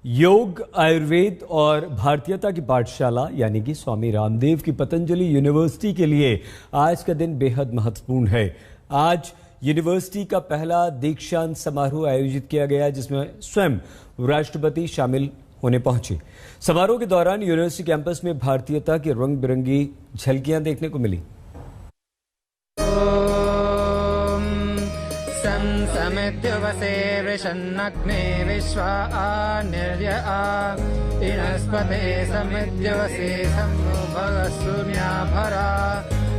योग, आयुर्वेद और भारतीयता की पाठशाला यानी कि स्वामी रामदेव की पतंजलि यूनिवर्सिटी के लिए आज का दिन बेहद महत्वपूर्ण है। आज यूनिवर्सिटी का पहला दीक्षांत समारोह आयोजित किया गया, जिसमें स्वयं राष्ट्रपति शामिल होने पहुंचे। समारोह के दौरान यूनिवर्सिटी कैंपस में भारतीयता की रंग बिरंगी झलकियां देखने को मिली। समित्युवसे वृषन्नग्ने विश्वा निर्यआ इनस्पते समित्युवसे सम्भवसूर्याभरा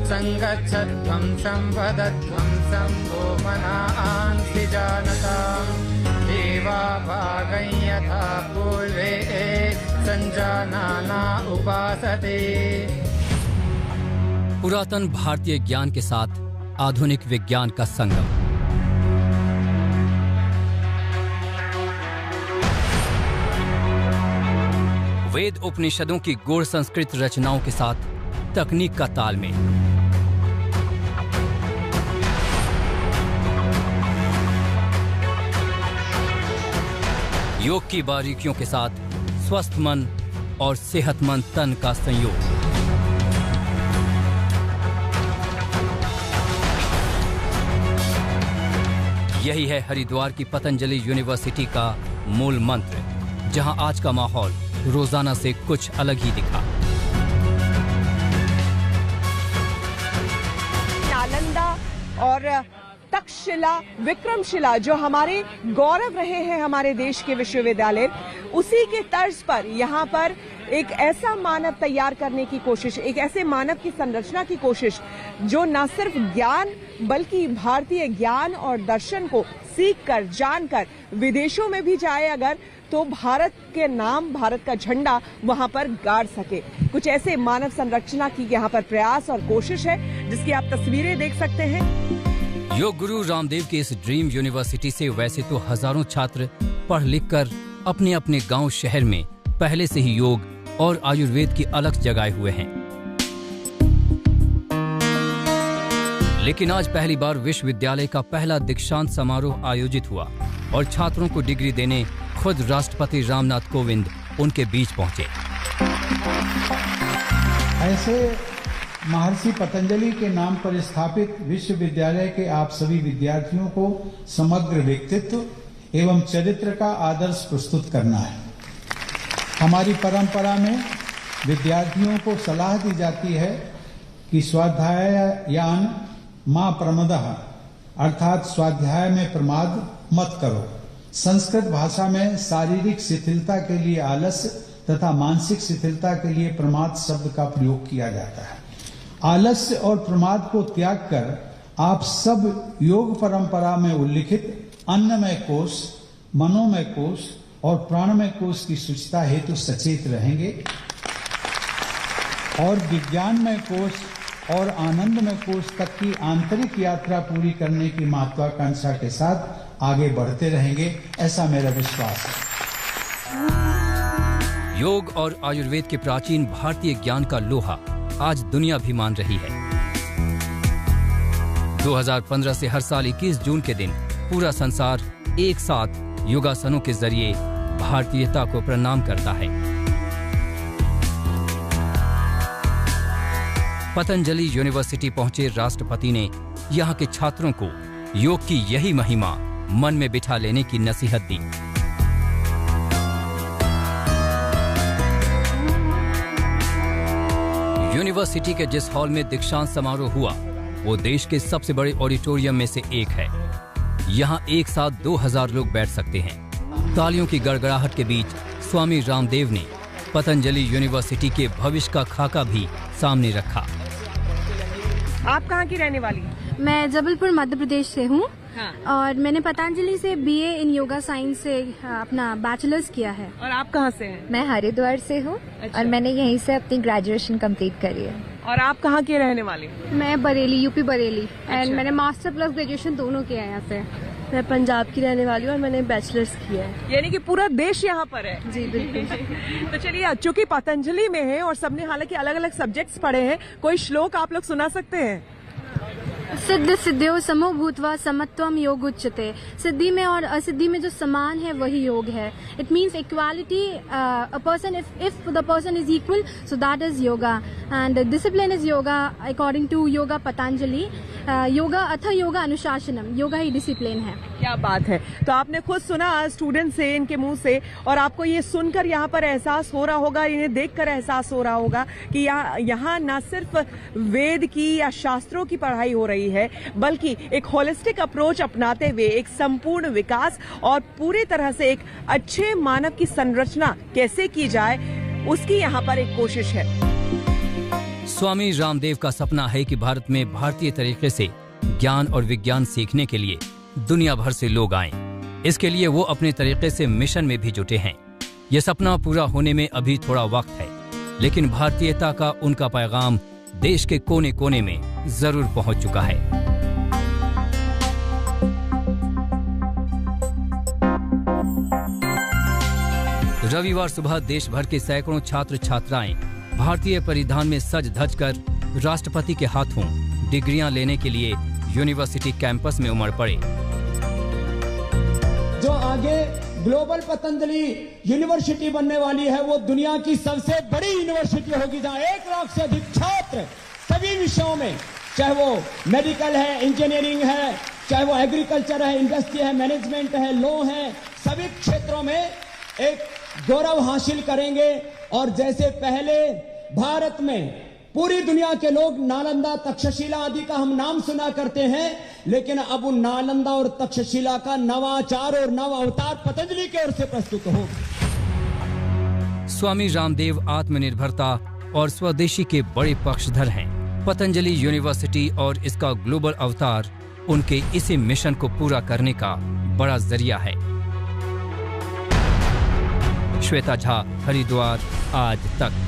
संगच्छध्वं संवदध्वं सम्भो मनांसि जानता देवा भागं यथा पूर्वे संजानाना उपासते। पुरातन भारतीय ज्ञान के साथ आधुनिक विज्ञान का संगम। वेद उपनिषदों की गूढ़ संस्कृत रचनाओं के साथ तकनीक का तालमेल। योग की बारीकियों के साथ स्वस्थ मन और सेहतमंद तन का संयोग। यही है हरिद्वार की पतंजलि यूनिवर्सिटी का मूल मंत्र, जहां आज का माहौल रोजाना से कुछ अलग ही दिखा। नालंदा और तक्षशिला, विक्रमशिला जो हमारे गौरव रहे हैं हमारे देश के विश्वविद्यालय, उसी के तर्ज पर यहाँ पर एक ऐसा मानव तैयार करने की कोशिश, एक ऐसे मानव की संरचना की कोशिश जो न सिर्फ ज्ञान बल्कि भारतीय ज्ञान और दर्शन को सीख कर, जानकर विदेशों में भी जाए अगर, तो भारत के नाम, भारत का झंडा वहां पर गाड़ सके। कुछ ऐसे मानव संरचना की यहाँ पर प्रयास और कोशिश है, जिसकी आप तस्वीरें देख सकते हैं। योग गुरु रामदेव की इस ड्रीम यूनिवर्सिटी से वैसे तो हजारों छात्र पढ़ लिख कर अपने अपने गांव शहर में पहले से ही योग और आयुर्वेद की अलख जगाए हुए हैं, लेकिन आज पहली बार विश्वविद्यालय का पहला दीक्षांत समारोह आयोजित हुआ और छात्रों को डिग्री देने खुद राष्ट्रपति रामनाथ कोविंद उनके बीच पहुंचे। ऐसे महर्षि पतंजलि के नाम पर स्थापित विश्वविद्यालय के आप सभी विद्यार्थियों को समग्र व्यक्तित्व एवं चरित्र का आदर्श प्रस्तुत करना है। हमारी परंपरा में विद्यार्थियों को सलाह दी जाती है कि स्वाध्यायान मा प्रमदः, अर्थात स्वाध्याय में प्रमाद मत करो। संस्कृत भाषा में शारीरिक शिथिलता के लिए आलस्य तथा मानसिक शिथिलता के लिए प्रमाद शब्द का प्रयोग किया जाता है। आलस्य और प्रमाद को त्याग कर आप सब योग परंपरा में उल्लिखित अन्नमय कोश, मनोमय कोश और प्राणमय कोश की शुचिता हेतु सचेत रहेंगे और विज्ञानमय कोश और आनंदमय कोश तक की आंतरिक यात्रा पूरी करने की महत्वाकांक्षा के साथ आगे बढ़ते रहेंगे, ऐसा मेरा विश्वास है। योग और आयुर्वेद के प्राचीन भारतीय ज्ञान का लोहा आज दुनिया भी मान रही है। 2015 से हर साल 21 जून के दिन पूरा संसार एक साथ योगासनों के जरिए भारतीयता को प्रणाम करता है। पतंजलि यूनिवर्सिटी पहुंचे राष्ट्रपति ने यहाँ के छात्रों को योग की यही महिमा मन में बिठा लेने की नसीहत दी। यूनिवर्सिटी के जिस हॉल में दीक्षांत समारोह हुआ, वो देश के सबसे बड़े ऑडिटोरियम में से एक है। यहाँ एक साथ 2000 लोग बैठ सकते हैं। तालियों की गड़गड़ाहट के बीच स्वामी रामदेव ने पतंजलि यूनिवर्सिटी के भविष्य का खाका भी सामने रखा। आप कहाँ की रहने वाली हैं? मैं जबलपुर मध्य प्रदेश से हूँ। हाँ। और मैंने पतंजलि से बीए इन योगा साइंस से अपना बैचलर्स किया है। और आप कहाँ से हैं? मैं हरिद्वार से हूँ। अच्छा। और मैंने यहीं से अपनी ग्रेजुएशन कंप्लीट करी है। और आप कहाँ के रहने वाले? मैं बरेली, यूपी बरेली। अच्छा। एंड मैंने मास्टर प्लस ग्रेजुएशन दोनों किया है यहाँ से। मैं पंजाब की रहने वाली हूँ और मैंने बैचलर्स किया है। यानी कि पूरा देश यहाँ पर है। जी बिल्कुल। तो चलिए, चूंकि पतंजलि में है और सबने हालांकि अलग अलग सब्जेक्ट्स पढ़े हैं, कोई श्लोक आप लोग सुना सकते हैं? सिद्ध सिद्ध्यो समो भूत्वा समत्वम योग उच्यते। सिद्धि में और असिद्धि में जो समान है वही योग है। It means equality. A person if the person is equal so that is yoga and discipline is yoga according to yoga Patanjali. योगा अथ योगा अनुशासनम, योगा ही डिसिप्लिन है। क्या बात है। तो आपने खुद सुना स्टूडेंट से, इनके मुंह से, और आपको ये सुनकर यहाँ पर एहसास हो रहा होगा, इन्हें देखकर एहसास हो रहा होगा कि यहाँ न सिर्फ वेद की या शास्त्रों की पढ़ाई हो रही है, बल्कि एक होलिस्टिक अप्रोच अपनाते हुए एक संपूर्ण विकास और पूरी तरह से एक अच्छे मानव की संरचना कैसे की जाए उसकी यहाँ पर एक कोशिश है। स्वामी रामदेव का सपना है कि भारत में भारतीय तरीके से ज्ञान और विज्ञान सीखने के लिए दुनिया भर से लोग आएं। इसके लिए वो अपने तरीके से मिशन में भी जुटे हैं। ये सपना पूरा होने में अभी थोड़ा वक्त है, लेकिन भारतीयता का उनका पैगाम देश के कोने कोने में जरूर पहुंच चुका है। रविवार सुबह देश भर के सैकड़ों छात्र छात्राएं भारतीय परिधान में सज धज कर राष्ट्रपति के हाथों डिग्रियां लेने के लिए यूनिवर्सिटी कैंपस में उमड़ पड़े। जो आगे ग्लोबल पतंजलि यूनिवर्सिटी बनने वाली है, वो दुनिया की सबसे बड़ी यूनिवर्सिटी होगी, जहां 1 लाख से अधिक छात्र सभी विषयों में, चाहे वो मेडिकल है, इंजीनियरिंग है, चाहे वो एग्रीकल्चर है, इंडस्ट्री है, मैनेजमेंट है, लॉ है, सभी क्षेत्रों में एक गौरव हासिल करेंगे। और जैसे पहले भारत में पूरी दुनिया के लोग नालंदा, तक्षशिला आदि का हम नाम सुना करते हैं, लेकिन अब उन नालंदा और तक्षशिला का नवाचार और नव अवतार पतंजलि की ओर से प्रस्तुत हो। स्वामी रामदेव आत्मनिर्भरता और स्वदेशी के बड़े पक्षधर हैं। पतंजलि यूनिवर्सिटी और इसका ग्लोबल अवतार उनके इसी मिशन को पूरा करने का बड़ा जरिया है। श्वेता झा, हरिद्वार, आज तक।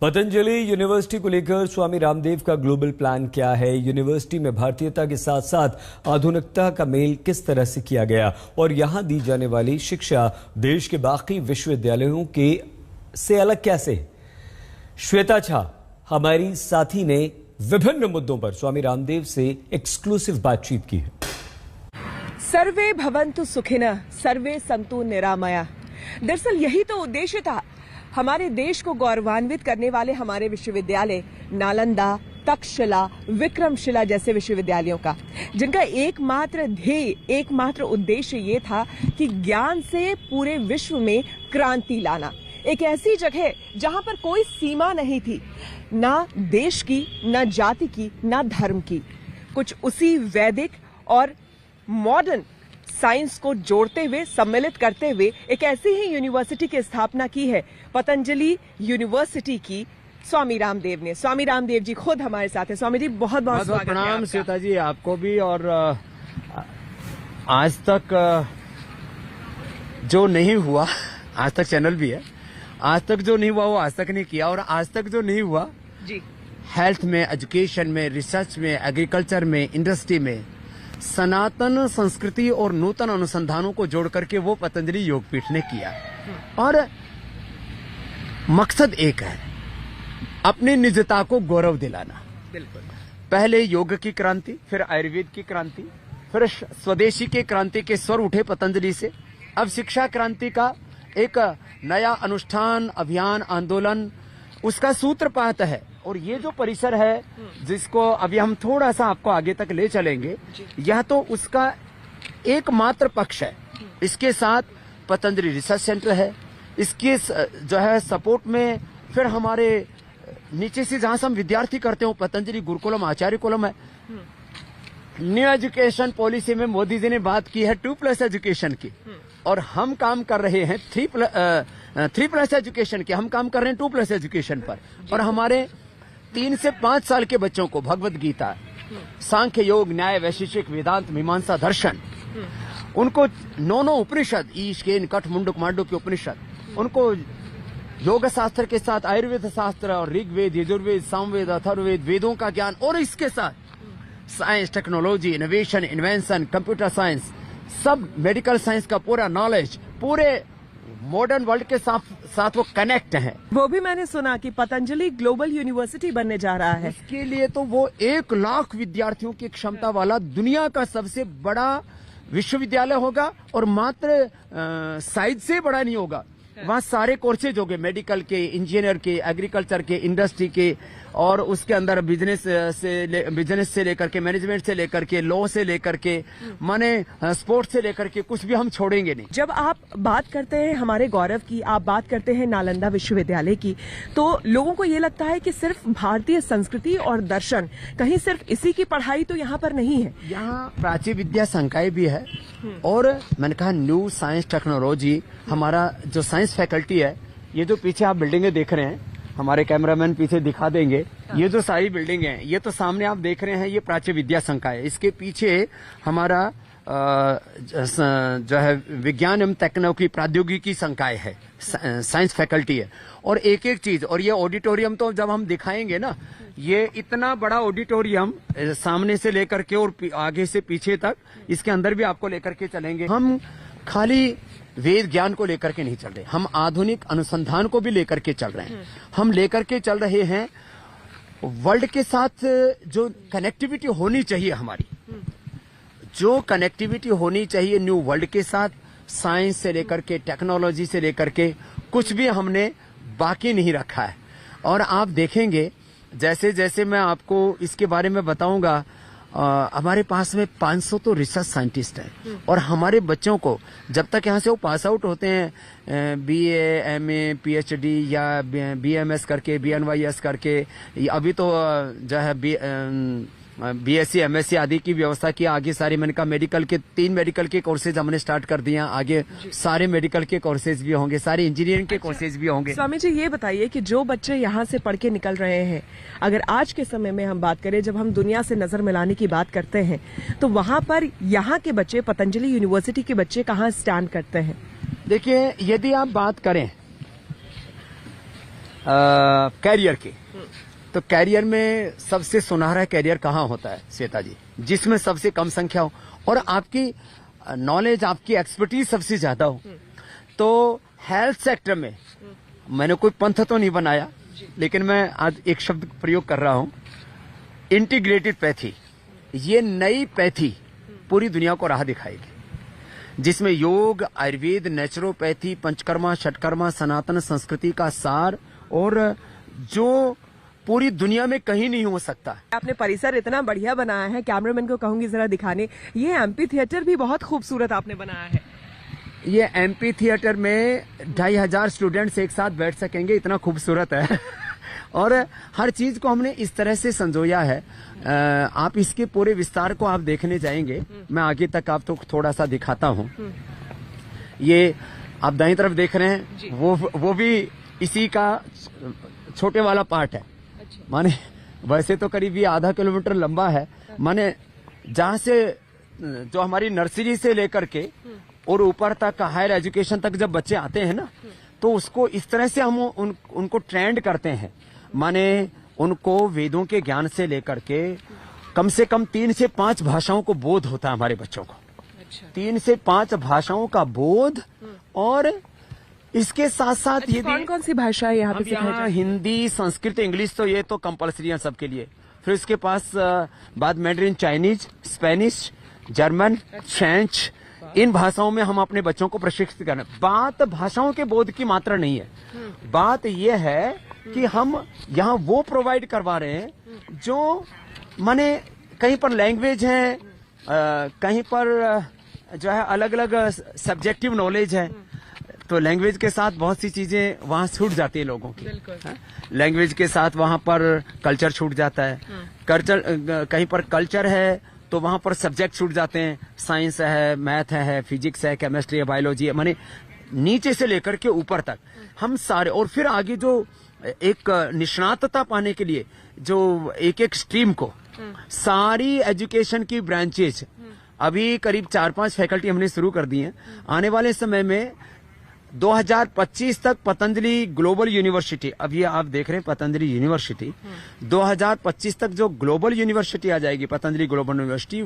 पतंजलि यूनिवर्सिटी को लेकर स्वामी रामदेव का ग्लोबल प्लान क्या है? यूनिवर्सिटी में भारतीयता के साथ साथ आधुनिकता का मेल किस तरह से किया गया और यहां दी जाने वाली शिक्षा देश के बाकी विश्वविद्यालयों के से अलग कैसे? श्वेता झा हमारी साथी ने विभिन्न मुद्दों पर स्वामी रामदेव से एक्सक्लूसिव बातचीत की है। सर्वे भवन्तु सुखिनः, सर्वे सन्तु निरामया। दरअसल यही तो उद्देश्य था हमारे देश को गौरवान्वित करने वाले हमारे विश्वविद्यालय नालंदा, तक्षशिला, विक्रमशिला जैसे विश्वविद्यालयों का, जिनका एकमात्र ध्येय, एकमात्र उद्देश्य ये था कि ज्ञान से पूरे विश्व में क्रांति लाना। एक ऐसी जगह जहां पर कोई सीमा नहीं थी, ना देश की, ना जाति की, ना धर्म की। कुछ उसी वैदिक और मॉडर्न साइंस को जोड़ते हुए, सम्मिलित करते हुए एक ऐसी ही यूनिवर्सिटी की स्थापना की है पतंजलि यूनिवर्सिटी की स्वामी रामदेव ने। स्वामी रामदेव जी खुद हमारे साथ हैं। स्वामी जी बहुत बहुत स्वागत है। प्रणाम श्वेता जी, आपको भी। और आज तक जो नहीं हुआ, आज तक चैनल भी है, आज तक जो नहीं हुआ वो आज तक नहीं किया, और आज तक जो नहीं हुआ जी, हेल्थ में, एजुकेशन में, रिसर्च में, एग्रीकल्चर में, इंडस्ट्री में सनातन संस्कृति और नूतन अनुसंधानों को जोड़ करके वो पतंजलि योगपीठ ने किया। और मकसद एक है, अपनी निजता को गौरव दिलाना। बिल्कुल। पहले योग की क्रांति, फिर आयुर्वेद की क्रांति, फिर स्वदेशी के क्रांति के स्वर उठे पतंजलि से। अब शिक्षा क्रांति का एक नया अनुष्ठान, अभियान, आंदोलन, उसका सूत्रपात है। और ये जो परिसर है, जिसको अभी हम थोड़ा सा आपको आगे तक ले चलेंगे, यह तो उसका एकमात्र पक्ष है। इसके साथ पतंजलि रिसर्च सेंटर है, इसके जो है सपोर्ट में फिर हमारे नीचे से जहां से हम विद्यार्थी करते हो पतंजलि गुरुकुलम, आचार्य कुलम है। न्यू एजुकेशन पॉलिसी में मोदी जी ने बात की है 2+ एजुकेशन की, और हम काम कर रहे हैं 3+ एजुकेशन की। हम काम कर रहे हैं 2+ एजुकेशन पर। और हमारे 3 से 5 साल के बच्चों को भगवत गीता, सांख्य, योग, न्याय, वैशेषिक, वेदांत, मीमांसा, दर्शन, उनको 9 उपनिषद, ईश, केन, कठ, मुंडक, मांडुक्य उपनिषद, उनको योग शास्त्र के साथ आयुर्वेद शास्त्र और ऋग्वेद, यजुर्वेद, सामवेद, अथर्ववेद, वेदों का ज्ञान, और इसके साथ science, technology, innovation, invention, computer science, सब मेडिकल साइंस का पूरा नॉलेज, पूरे मॉडर्न वर्ल्ड के साथ वो कनेक्ट हैं। वो भी मैंने सुना कि पतंजलि ग्लोबल यूनिवर्सिटी बनने जा रहा है। इसके लिए तो वो 1 लाख विद्यार्थियों की क्षमता वाला दुनिया का सबसे बड़ा विश्वविद्यालय होगा, और मात्र साइज से बड़ा नहीं होगा, वहाँ सारे कोर्सेज होंगे, मेडिकल के, इंजीनियर के, एग्रीकल्चर के, इंडस्ट्री के, और उसके अंदर बिजनेस से लेकर के, मैनेजमेंट से लेकर के, लॉ से लेकर के, माने स्पोर्ट्स से लेकर के, कुछ भी हम छोड़ेंगे नहीं। जब आप बात करते हैं हमारे गौरव की, आप बात करते हैं नालंदा विश्वविद्यालय की, तो लोगों को ये लगता है कि सिर्फ भारतीय संस्कृति और दर्शन, कहीं सिर्फ इसी की पढ़ाई तो यहाँ पर नहीं है। यहाँ प्राची विद्या संकाय भी है, और मैंने कहा न्यू साइंस टेक्नोलॉजी, हमारा जो साइंस फैकल्टी है, ये जो पीछे आप बिल्डिंगें देख रहे हैं, हमारे कैमरामैन पीछे दिखा देंगे, ये जो सारी बिल्डिंग हैं, ये तो सामने आप देख रहे हैं, ये प्राच्य विद्या संकाय है। इसके पीछे हमारा जो है विज्ञान एवं तकनीकी प्रौद्योगिकी संकाय है, साइंस फैकल्टी है। और एक एक चीज, और ये ऑडिटोरियम तो जब हम दिखाएंगे ना, ये इतना बड़ा ऑडिटोरियम सामने से लेकर के और आगे से पीछे तक, इसके अंदर भी आपको लेकर के चलेंगे। हम खाली वेद ज्ञान को लेकर के नहीं चल रहे, हम आधुनिक अनुसंधान को भी लेकर के चल रहे हैं। हम लेकर के चल रहे हैं वर्ल्ड के साथ जो कनेक्टिविटी होनी चाहिए हमारी, जो कनेक्टिविटी होनी चाहिए न्यू वर्ल्ड के साथ, साइंस से लेकर के, टेक्नोलॉजी से लेकर के, कुछ भी हमने बाकी नहीं रखा है। और आप देखेंगे जैसे जैसे मैं आपको इसके बारे में बताऊंगा, हमारे पास में 500 तो रिसर्च साइंटिस्ट हैं, और हमारे बच्चों को जब तक यहाँ से वो पास आउट होते हैं BA, MA, PhD या BMS करके, BNYS करके, अभी तो जो है BSc, MSc आदि की व्यवस्था की। आगे सारी मैंने कहा मेडिकल के 3 मेडिकल के कोर्सेज हमने स्टार्ट कर दिया, आगे सारे मेडिकल के कोर्सेज भी होंगे, सारे इंजीनियरिंग के कोर्सेज भी होंगे। स्वामी जी ये बताइए कि जो बच्चे यहाँ से पढ़ के निकल रहे हैं, अगर आज के समय में हम बात करें, जब हम दुनिया से नजर मिलाने की बात करते हैं, तो वहाँ पर यहाँ के बच्चे, पतंजलि यूनिवर्सिटी के बच्चे कहाँ स्टैंड करते हैं? देखिए, यदि आप बात करें कैरियर की, तो कैरियर में सबसे सुनहरा कैरियर कहाँ होता है श्वेता जी? जिसमें सबसे कम संख्या हो और आपकी नॉलेज, आपकी एक्सपर्टीज सबसे ज्यादा हो। तो हेल्थ सेक्टर में मैंने कोई पंथ तो नहीं बनाया, लेकिन मैं आज एक शब्द प्रयोग कर रहा हूं, इंटीग्रेटेड पैथी। ये नई पैथी पूरी दुनिया को राह दिखाएगी, जिसमें योग, आयुर्वेद, नेचुरोपैथी, पंचकर्मा, षटकर्मा, सनातन संस्कृति का सार, और जो पूरी दुनिया में कहीं नहीं हो सकता। आपने परिसर इतना बढ़िया बनाया है, कैमरामैन को कहूंगी जरा दिखाने। ये एमपी थिएटर भी बहुत खूबसूरत आपने बनाया है। ये एमपी थिएटर में 2500 स्टूडेंट्स एक साथ बैठ सकेंगे, इतना खूबसूरत है। और हर चीज को हमने इस तरह से संजोया है। आप इसके पूरे विस्तार को आप देखने जाएंगे, मैं आगे तक आपको थोड़ा सा दिखाता हूँ। ये आप दाईं तरफ देख रहे हैं, वो भी इसी का छोटे वाला पार्ट है। माने वैसे तो करीब ये आधा किलोमीटर लंबा है, माने जहाँ से जो हमारी नर्सरी से लेकर के और ऊपर तक हायर एजुकेशन तक जब बच्चे आते हैं ना, तो उसको इस तरह से हम उनको ट्रेंड करते हैं। माने उनको वेदों के ज्ञान से लेकर के कम से कम 3 से 5 भाषाओं को बोध होता है हमारे बच्चों को। 3 से 5 भाषाओं का बोध, और इसके साथ साथ ये कौन सी भाषा है यहाँ पे? यहाँ हिंदी, संस्कृत, इंग्लिश, तो ये तो कंपलसरी है सबके लिए। फिर उसके पास बाद Mandarin, Chinese, Spanish, German, French, इन भाषाओं में हम अपने बच्चों को प्रशिक्षित कर रहे हैं। बात भाषाओं के बोध की मात्रा नहीं है, बात यह है कि हम यहाँ वो प्रोवाइड करवा रहे हैं जो माने कहीं पर लैंग्वेज है, कहीं पर जो है अलग अलग सब्जेक्टिव नॉलेज है, तो लैंग्वेज के साथ बहुत सी चीजें वहाँ छूट जाती है लोगों की। लैंग्वेज के साथ वहाँ पर कल्चर छूट जाता है। कल्चर कहीं पर कल्चर है तो वहाँ पर सब्जेक्ट छूट जाते हैं, साइंस है, मैथ है, फिजिक्स है, केमिस्ट्री है, बायोलॉजी है, माने नीचे से लेकर के ऊपर तक हम सारे। और फिर आगे जो एक निष्णातता पाने के लिए जो एक स्ट्रीम को सारी एजुकेशन की ब्रांचेज, अभी करीब 4-5 फैकल्टी हमने शुरू कर दी हैं। आने वाले समय में 2025 तक पतंजलि ग्लोबल यूनिवर्सिटी, अभी आप देख रहे हैं पतंजलि यूनिवर्सिटी, 2025 तक जो ग्लोबल यूनिवर्सिटी आ जाएगी, पतंजलि ग्लोबल यूनिवर्सिटी,